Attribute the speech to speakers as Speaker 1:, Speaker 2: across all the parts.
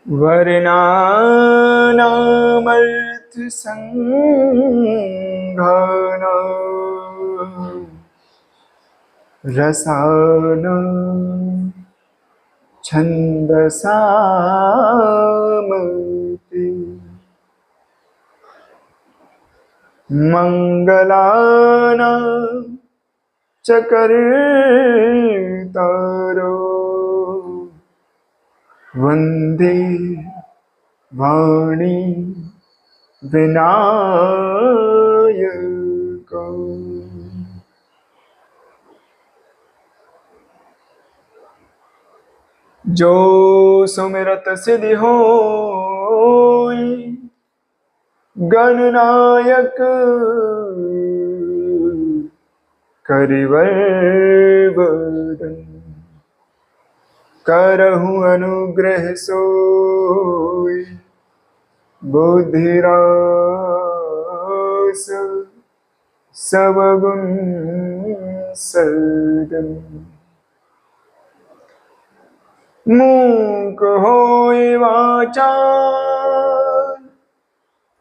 Speaker 1: वर्णानामर्थसङ्घानां रसानां छन्दसामपि मङ्गलानां च कर्तारो वन्दे वाणी विनायकम्। जो सुमिरत सिद्धि होय गणनायक करिवर वदन करहु अनुग्रह सोय बुद्धिरास सब गुण सदन मूक होय वाचाल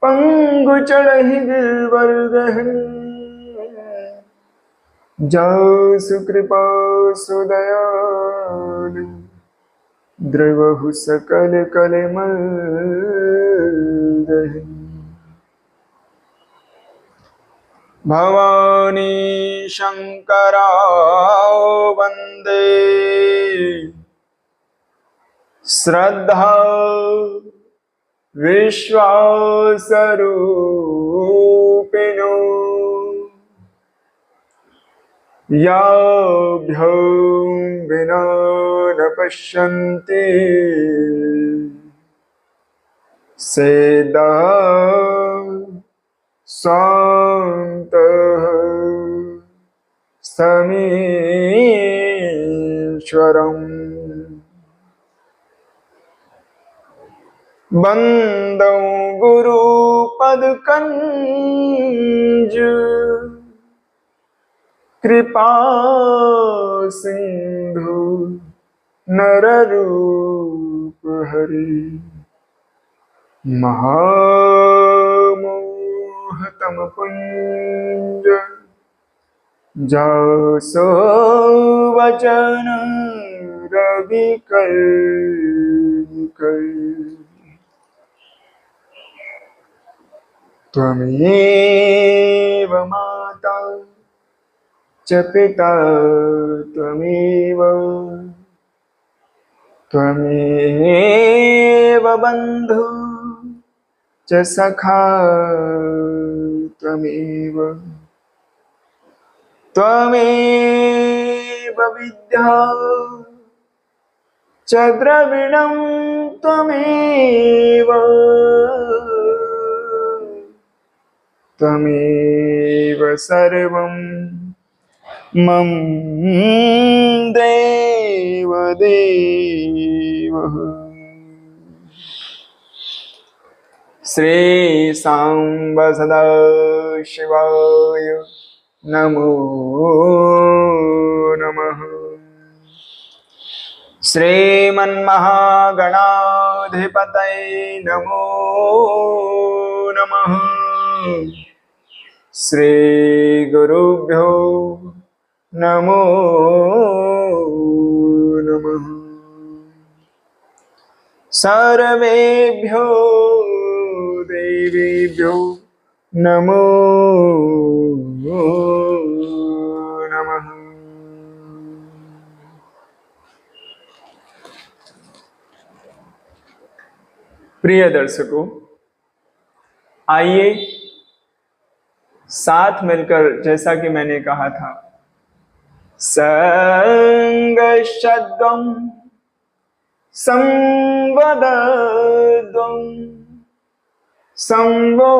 Speaker 1: पंगु चढ़हि गिरवर गहन जासु कृपा सुदयाल द्रवहु सकल कलमल दहन भवानी शंकरा वंदे श्रद्धा विश्वासरूपिणो याभ्यो विना न पश्यन्ति सेदा स्वान्तः समीश्वरम् बंदौ गुरु पद कंज कृपा सिंधु नररूप हरि महामोहतम पुंज जासो वचन रवि कर त्वमेव माता च पिता त्वमेव त्वमेव बन्धु च सखा त्वमेव त्वमेव विद्या च द्रविणं त्वमेव त्वमेव सर्वं मम देव देव। श्री सांब सदा शिवाय नमो नमः। श्रीमन्महागणाधिपतये नमो नमः। श्री गुरुभ्यो नमो नमः। सर्वेभ्यो देवेभ्यो नमो नमः। प्रिय दर्शकों, आइए साथ मिलकर, जैसा कि मैंने कहा था, संगशद्वं संवदद्वं संवो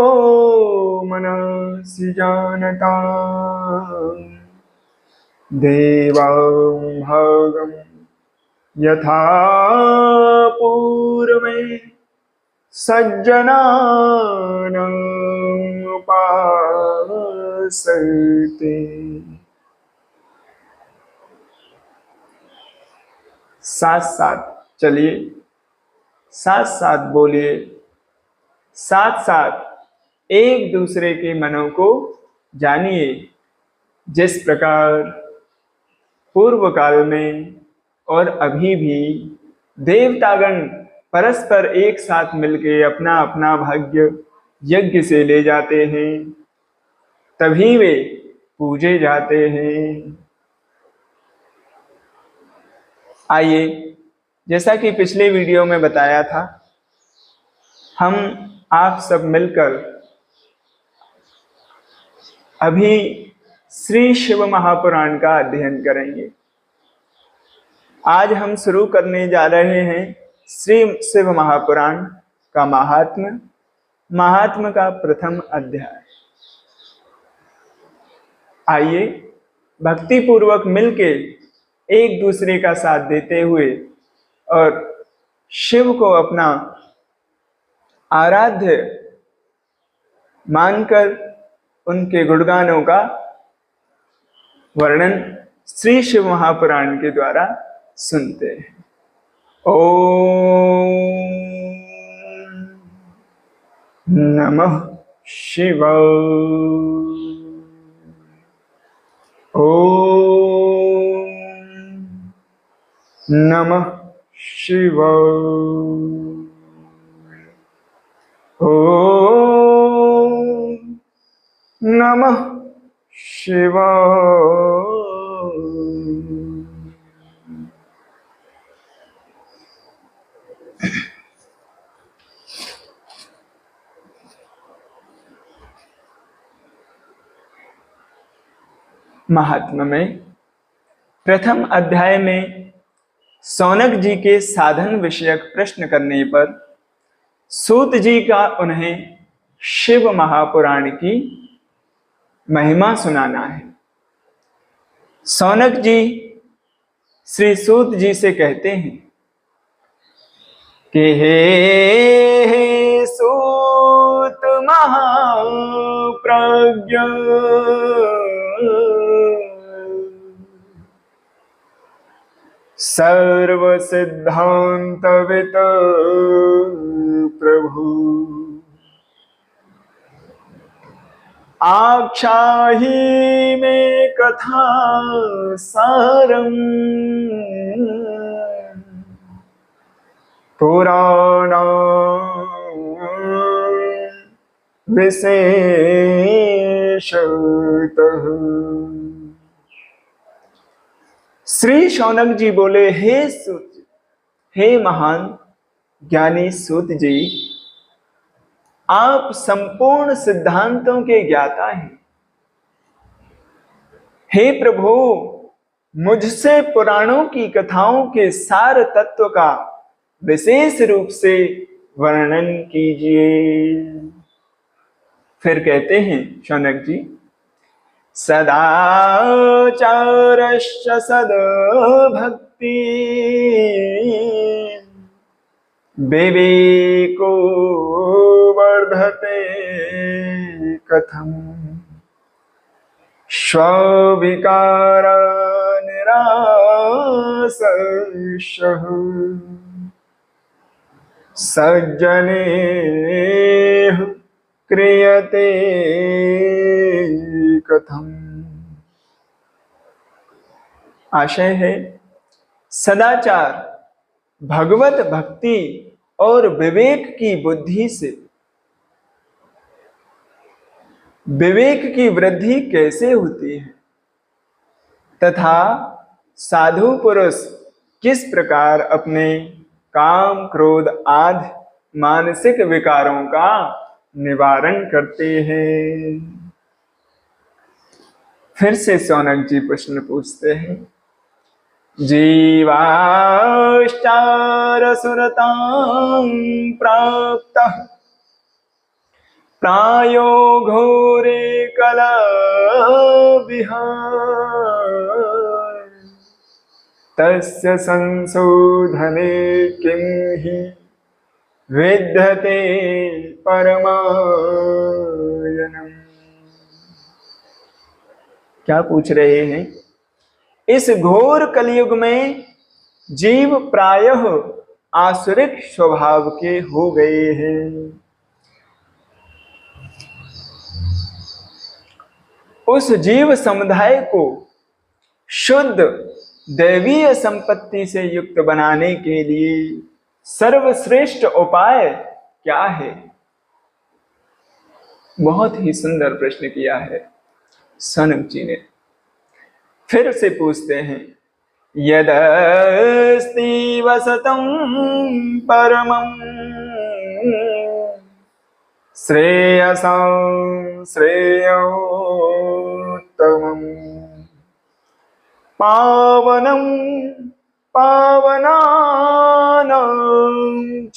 Speaker 1: मनसि जानता देवां भागं यथा पूर्वे सज्जनानां उपासते। साथ साथ चलिए साथ साथ बोलिए, साथ साथ एक दूसरे के मनों को जानिए। जिस प्रकार पूर्व काल में और अभी भी देवतागण परस्पर एक साथ मिलके अपना अपना भाग्य यज्ञ से ले जाते हैं, तभी वे पूजे जाते हैं। आइए, जैसा कि पिछले वीडियो में बताया था, हम आप सब मिलकर अभी श्री शिव महापुराण का अध्ययन करेंगे। आज हम शुरू करने जा रहे हैं श्री शिव महापुराण का महात्म्य का प्रथम अध्याय। आइए भक्ति पूर्वक मिलके एक दूसरे का साथ देते हुए और शिव को अपना आराध्य मानकर उनके गुणगानों का वर्णन श्री शिव महापुराण के द्वारा सुनते हैं। ओम नमः शिवाय। ओम नमः शिवाय। ओम नमः शिवाय। महात्म्य में प्रथम अध्याय में सौनक जी के साधन विषयक प्रश्न करने पर सूत जी का उन्हें शिव महापुराण की महिमा सुनाना है। सौनक जी श्री सूत जी से कहते हैं कि हे सूत महाप्रज्ञ, सर्व सिद्धांतवित प्रभु, आख्याहि में कथा सारम, पुराण विशेषतः। श्री शौनक जी बोले, हे सूत, हे महान ज्ञानी सूत जी, आप संपूर्ण सिद्धांतों के ज्ञाता हैं। हे प्रभु, मुझसे पुराणों की कथाओं के सार तत्व का विशेष रूप से वर्णन कीजिए। फिर कहते हैं शौनक जी, सदाचारश्च सद्भक्ति, विवेको वर्धते कथम, स्वविकार निरासः, सज्जनेह क्रियते कथम। आशय है, सदाचार भगवत भक्ति और विवेक की बुद्धि से विवेक की वृद्धि कैसे होती है, तथा साधु पुरुष किस प्रकार अपने काम क्रोध आदि मानसिक विकारों का निवारण करते हैं। फिर से शौनक जी प्रश्न पूछते हैं, जीवाश्चार सुरतां प्राप्तः, प्रायो घोरे कला विहार, तस्य संशोधने किं हि विद्यते परमायनम्। क्या पूछ रहे हैं? इस घोर कलयुग में जीव प्रायः आसुरिक स्वभाव के हो गए हैं। उस जीव समुदाय को शुद्ध दैवीय संपत्ति से युक्त बनाने के लिए सर्वश्रेष्ठ उपाय क्या है? बहुत ही सुंदर प्रश्न किया है सौनक जी ने। फिर से पूछते हैं, यदस्ति वसतं परमं श्रेयसां श्रेयोत्तमं पावनं पावनानां च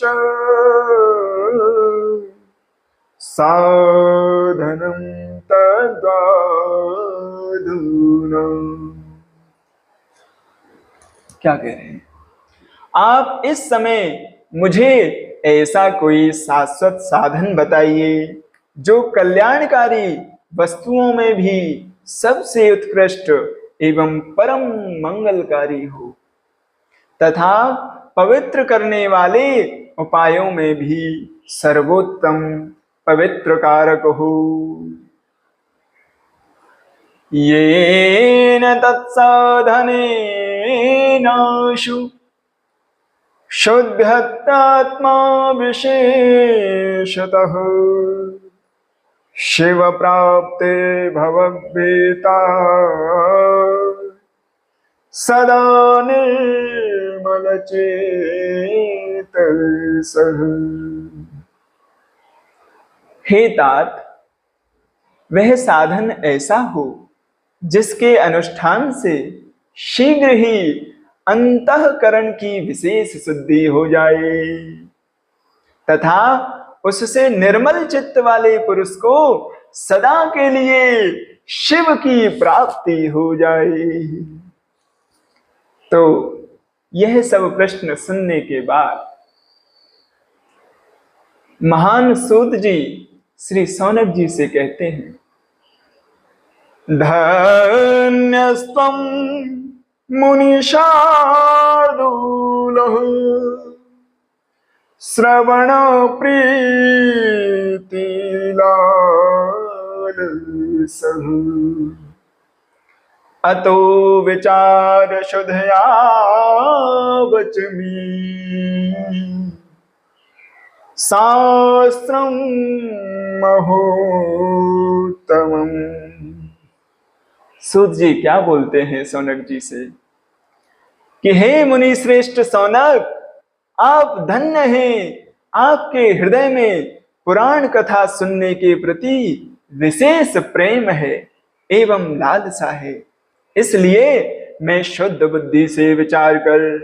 Speaker 1: साधनं तद्वाधूनम्। क्या कह रहे हैं आप? इस समय मुझे ऐसा कोई शाश्वत साधन बताइए जो कल्याणकारी वस्तुओं में भी सबसे उत्कृष्ट एवं परम मंगलकारी हो, तथा पवित्र करने वाले उपायों में भी सर्वोत्तम पवित्र कारक हो। येन तत्साधनेनाशु शुद्धत्वात्मा विशेषतः शिव प्राप्ते भवभीता सदा निर्मल चेतसः। हे तात, वह साधन ऐसा हो जिसके अनुष्ठान से शीघ्र ही अंतःकरण की विशेष शुद्धि हो जाए तथा उससे निर्मल चित्त वाले पुरुष को सदा के लिए शिव की प्राप्ति हो जाए। तो यह सब प्रश्न सुनने के बाद महान सूत जी श्री सौनक जी से कहते हैं, धन्यस्त्वं मुनिशार्दूलः श्रवण प्रीतिलालसः अतो विचार शुद्धया वचमि शास्त्रं महोत्तमम्। सूत जी क्या बोलते हैं सौनक जी से कि हे मुनि श्रेष्ठ सौनक, आप धन्य हैं, आपके हृदय में पुराण कथा सुनने के प्रति विशेष प्रेम है एवं लालसा है, इसलिए मैं शुद्ध बुद्धि से विचार कर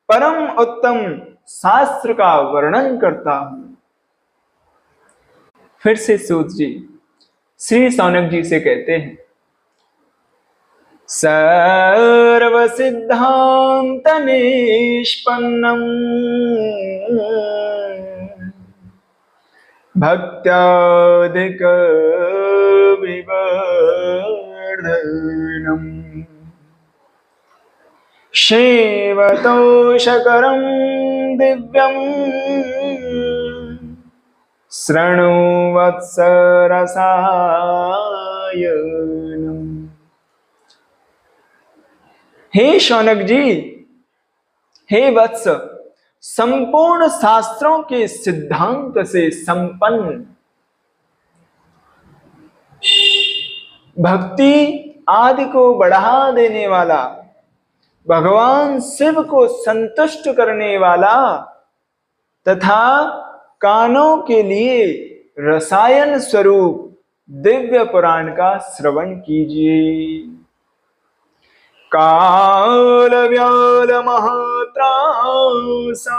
Speaker 1: परम उत्तम शास्त्र का वर्णन करता हूं। फिर से सूत जी श्री सौनक जी से कहते हैं, सर्व सिद्धांत निष्पन्नम भक्त्याधिक विवर्धनम सेवतोषकरं दिव्यं शृणु वत्स रसायनम्। हे शौनक जी, हे वत्स, संपूर्ण शास्त्रों के सिद्धांत से संपन्न भक्ति आदि को बढ़ा देने वाला, भगवान शिव को संतुष्ट करने वाला तथा कानों के लिए रसायन स्वरूप दिव्य पुराण का श्रवण कीजिए। काल व्याल महात्रासा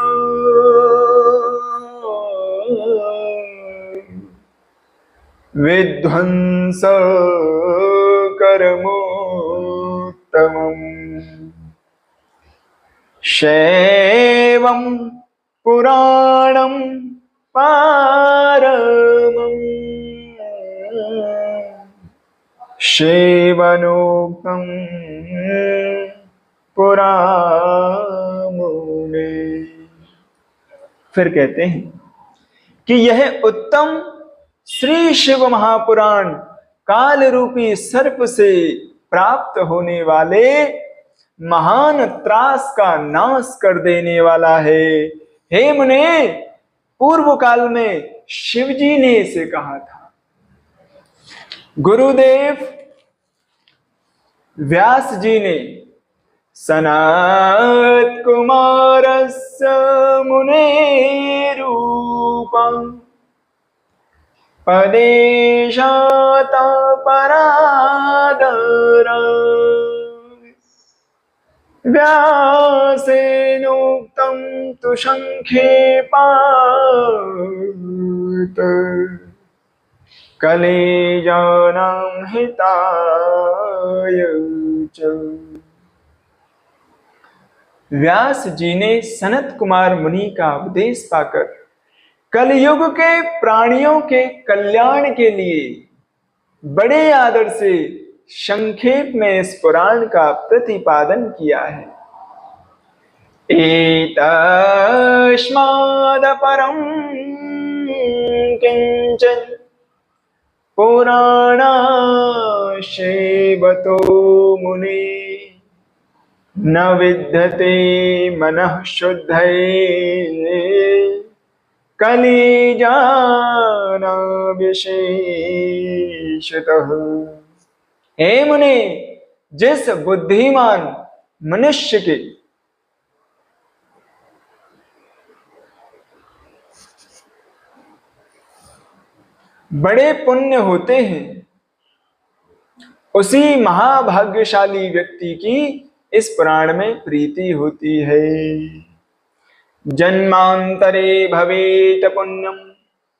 Speaker 1: विध्वंस कर्मोत्तमम् शैवं पुराणं पारमम् सेवनोक्तं पुरामुने। फिर कहते हैं कि यह उत्तम श्री शिव महापुराण काल रूपी सर्प से प्राप्त होने वाले महान त्रास का नाश कर देने वाला है। हे मुने, पूर्व काल में शिवजी ने इसे कहा था। गुरुदेव व्यास जी ने सनत कुमारस्य मुने रूपं पदेशात परादर व्यासेनोक्तं तु संक्षेपात् कलेजानां हिताय च। व्यास जी ने सनत कुमार मुनि का उपदेश पाकर कलयुग के प्राणियों के कल्याण के लिए बड़े आदर से संक्षेप में इस पुराण का प्रतिपादन किया है। एतस्माद् परं किंचन पुराणाशेवतो मुने न विद्यते मनः शुद्धये कलिजाना विशेषतः। हे मुने, जिस बुद्धिमान मनुष्य के बड़े पुण्य होते हैं, उसी महाभाग्यशाली व्यक्ति की इस पुराण में प्रीति होती है। जन्मांतरे भवेत पुण्यम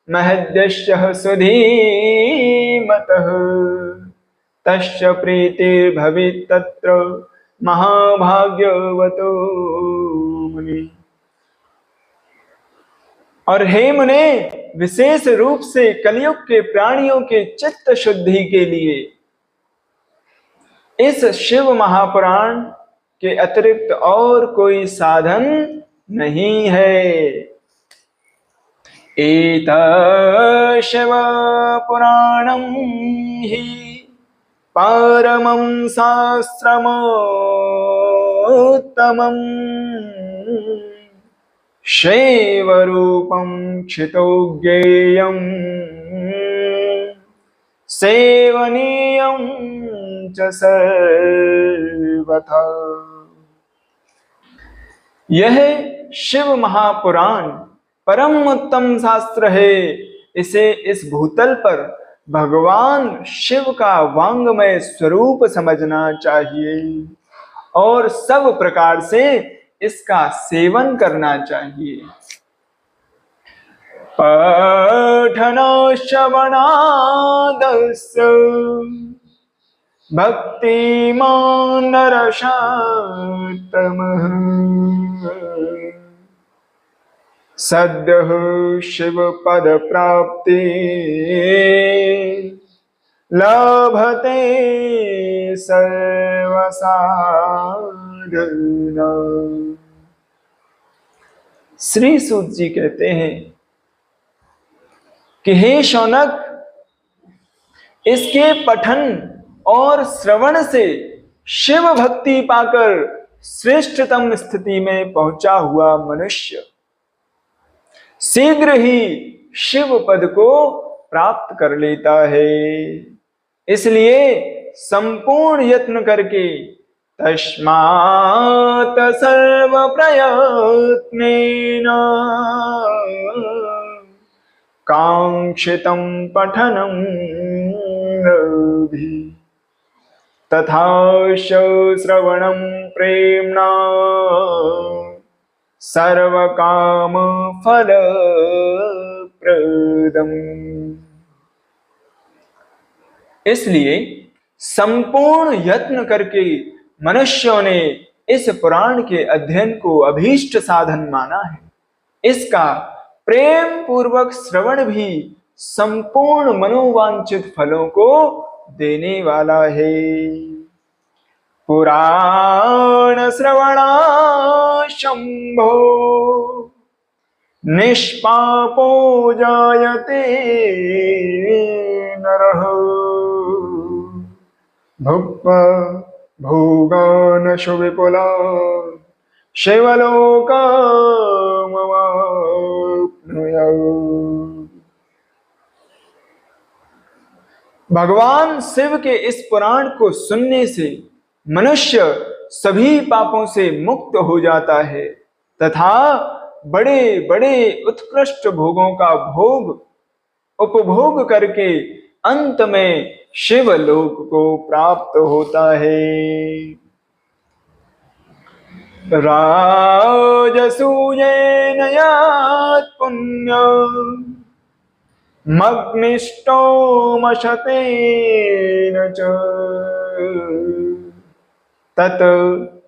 Speaker 1: महद्यश्च सुधीमतः तस्य प्रीतिर्भवेत् तत्र महाभाग्यवतो मुनि। और हे मुने, विशेष रूप से कलयुग के प्राणियों के चित्त शुद्धि के लिए इस शिव महापुराण के अतिरिक्त और कोई साधन नहीं है। एतत् शिव पुराणं हि परमं शास्त्रमोत्तमम् शैवरूपं क्षितो ज्ञेयं सेवनीयं च सर्वथा। यह शिव महापुराण परम उत्तम शास्त्र है। इसे इस भूतल पर भगवान शिव का वांगमय स्वरूप समझना चाहिए और सब प्रकार से इसका सेवन करना चाहिए। पठना श्रवणादस्य भक्तिमान नरशात्तमः सद्यः शिव पद प्राप्ति लभते सर्वसाधना। श्री सूत जी कहते हैं कि हे शौनक, इसके पठन और श्रवण से शिव भक्ति पाकर श्रेष्ठतम स्थिति में पहुंचा हुआ मनुष्य शीघ्र ही शिव पद को प्राप्त कर लेता है। इसलिए संपूर्ण यत्न करके तस्मात् सर्व प्रयत्नेन कांक्षितं पठनं रभि तथा श्रवणं प्रेम्णा सर्वकाम फलप्रदम्। इसलिए संपूर्ण यत्न करके मनुष्यों ने इस पुराण के अध्ययन को अभीष्ट साधन माना है। इसका प्रेम पूर्वक श्रवण भी संपूर्ण मनोवांछित फलों को देने वाला है। पुराण श्रवणा शंभो निष्पापो जायते नरः भुक्त्वा भोगान् सुविपुलान् शिवलोकमवाप्नुयात्। भगवान शिव के इस पुराण को सुनने से मनुष्य सभी पापों से मुक्त हो जाता है तथा बड़े बड़े उत्कृष्ट भोगों का उपभोग करके अंत में शिवलोक को प्राप्त होता है। राजसूयेन यात् पुण्यम् मग्निष्टोमशतेन च तत्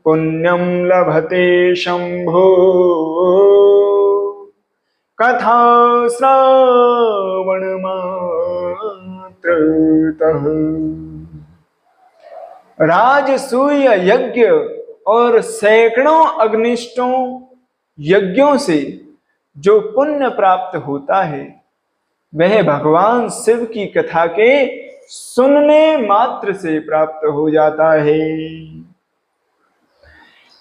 Speaker 1: पुण्यं लभते शंभो कथा श्रावण मात्रतः। राजसूय यज्ञ और सैकड़ों अग्निष्टों यज्ञों से जो पुण्य प्राप्त होता है वह भगवान शिव की कथा के सुनने मात्र से प्राप्त हो जाता है।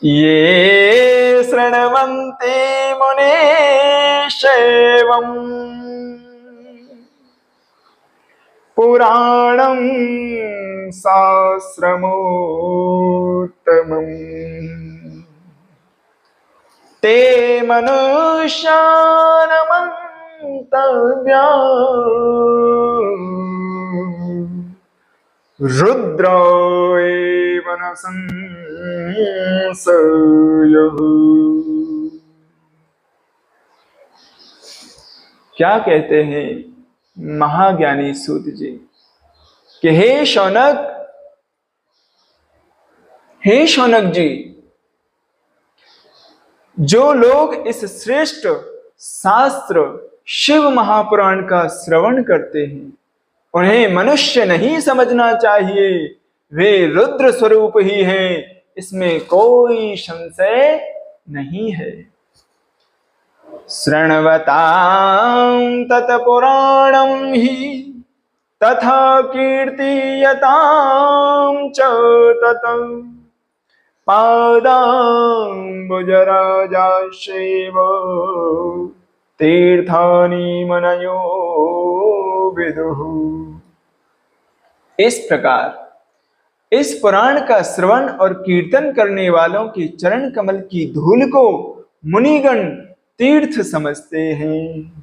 Speaker 1: ये शृण्वन्ति मुनीश्वरं पुराणं शास्त्रमोत्तमम् ते मनुष्यानमन्तव्या रुद्रो एव न संशयः। क्या कहते हैं महाज्ञानी सूत जी कि हे शौनक जी, जो लोग इस श्रेष्ठ शास्त्र शिव महापुराण का श्रवण करते हैं उन्हें मनुष्य नहीं समझना चाहिए, वे रुद्र स्वरूप ही हैं, इसमें कोई संशय नहीं है। शृण्वतां तत्पुराणं हि तथा कीर्तयतां च तत् पादाम्बुजराजाश्चैव तीर्थानि मुनयो विदुः। इस प्रकार इस पुराण का श्रवण और कीर्तन करने वालों के चरण कमल की धूल को मुनिगण तीर्थ समझते हैं।